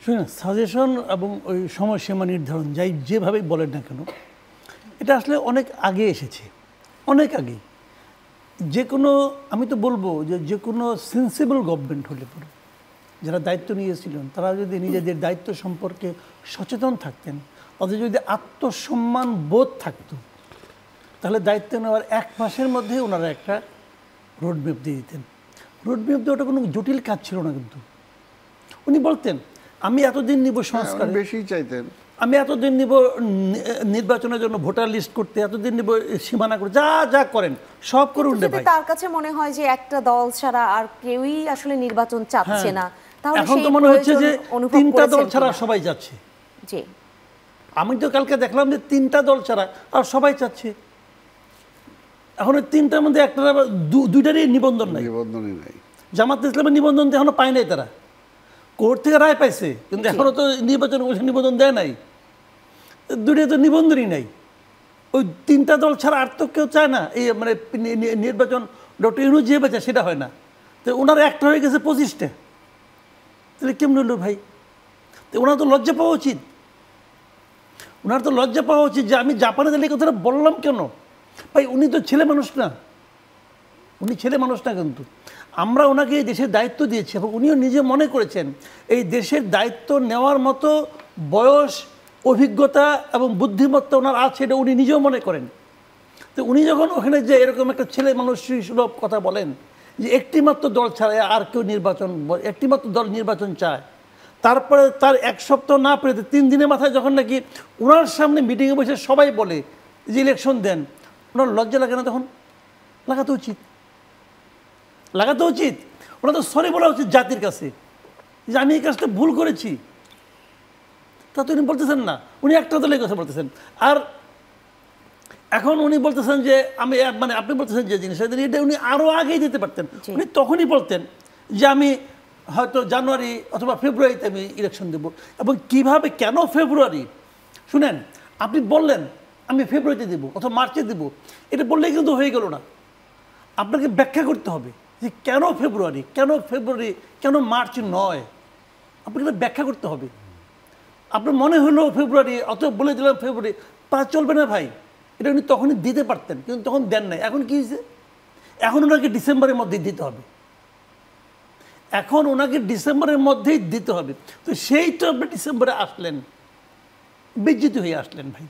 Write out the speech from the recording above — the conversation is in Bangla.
শুনুন, সাজেশন এবং ওই সময়সীমা নির্ধারণ যাই যেভাবেই বলেন না কেন, এটা আসলে অনেক আগে এসেছে, অনেক আগে। যে কোনো, আমি তো বলবো যে কোনো সেন্সিবল গভর্নমেন্ট হলে পরে যারা দায়িত্ব নিয়েছিলেন তারা যদি নিজেদের দায়িত্ব সম্পর্কে সচেতন থাকতেন, তাদের যদি আত্মসম্মান বোধ থাকতো, তাহলে দায়িত্ব নেওয়ার 1 মাসের মধ্যে ওনারা একটা রোডম্যাপ দিয়ে দিতেন। রোডম্যাপ দিয়ে ওটা কোনো জটিল কাজ ছিল না, কিন্তু উনি বলতেন আমি এতদিন নিব সংস্কার, বেশি চাইতেন, আমি এতদিন নিব নির্বাচনের জন্য ভোটার লিস্ট করতে, এতদিন নিব সীমানা করে, যা যা করেন সব করুন রে ভাই। তার কাছে মনে হয় যে একটা দল ছাড়া আর কেউই আসলে নির্বাচন চাচ্ছে না, তাহলে এখন তো মনে হচ্ছে যে 3টা দল ছাড়া সবাই যাচ্ছে। জি, আমি তো কালকে দেখলাম যে 3টা দল ছাড়া আর সবাই চাচ্ছে। এখন ওই 3টার মধ্যে একটা, 2টারই নিবন্ধন নাই, নিবন্ধনই নাই। জামাত ইসলামের নিবন্ধন এখনো পায় নাই, তারা কোর্ট থেকে রায় পাইছে, কিন্তু এখনো তো নির্বাচন নিবন্ধন দেয় নাই। 2টা তো নিবন্ধনই নাই। ওই 3টা দল ছাড়া আর তো কেউ চায় না এই মানে নির্বাচন। ডক্টর ইউনূস যে বেচা সেটা হয় না, তো ওনার একটা হয়ে গেছে 25টা। তাহলে কেমন হলো ভাই? তো ওনার তো লজ্জা পাওয়া উচিত, ওনার তো লজ্জা পাওয়া উচিত যে আমি জাপানে দিলে কথাটা বললাম কেন ভাই। উনি তো ছেলে মানুষ না, উনি ছেলে মানুষ না, কিন্তু আমরা ওনাকে এই দেশের দায়িত্ব দিয়েছি এবং উনিও নিজে মনে করেছেন এই দেশের দায়িত্ব নেওয়ার মতো বয়স, অভিজ্ঞতা এবং বুদ্ধিমত্তা ওনার আছে, এটা উনি নিজেও মনে করেন। তো উনি যখন ওখানে যে এরকম একটা ছেলে মানুষ সুলভ কথা বলেন যে একটিমাত্র দল ছাড়া আর কেউ নির্বাচন, একটিমাত্র দল নির্বাচন চায়, তারপরে তার 1 সপ্তাহ না পেরে 3 দিনের মাথায় যখন নাকি ওনার সামনে মিটিংয়ে বসে সবাই বলে যে ইলেকশন দেন, ওনার লজ্জা লাগে না? তখন লাগাতে উচিত, লাগাতে উচিত। ওনার তো সরি বলা উচিত জাতির কাছে যে আমি এই কাজটা ভুল করেছি। তা তো উনি বলতেছেন না, উনি একটা দলের কথা বলতেছেন। আর এখন উনি বলতেছেন যে আমি মানে আপনি বলতেছেন যে জিনিস এটা উনি আরও আগেই দিতে পারতেন। উনি তখনই বলতেন যে আমি হয়তো জানুয়ারি অথবা ফেব্রুয়ারিতে আমি ইলেকশন দেবো। এবং কিভাবে, কেন ফেব্রুয়ারি? শুনেন, আপনি বললেন আমি ফেব্রুয়ারিতে দেবো অথবা মার্চে দেবো, এটা বললেই কিন্তু হয়ে গেল না। আপনাকে ব্যাখ্যা করতে হবে যে কেন ফেব্রুয়ারি, কেন মার্চ নয়, আপনাকে ব্যাখ্যা করতে হবে। আপনার মনে হলো ফেব্রুয়ারি, অত বলে দিলাম ফেব্রুয়ারি, তা চলবে না ভাই। এটা উনি তখনই দিতে পারতেন, কিন্তু তখন দেন নাই। এখন কি হয়েছে? এখন ওনাকে ডিসেম্বরের মধ্যেই দিতে হবে, এখন ওনাকে ডিসেম্বরের মধ্যেই দিতে হবে। তো সেই তো আপনি ডিসেম্বরে আসলেন, বিজ্জিত হয়ে আসলেন ভাই।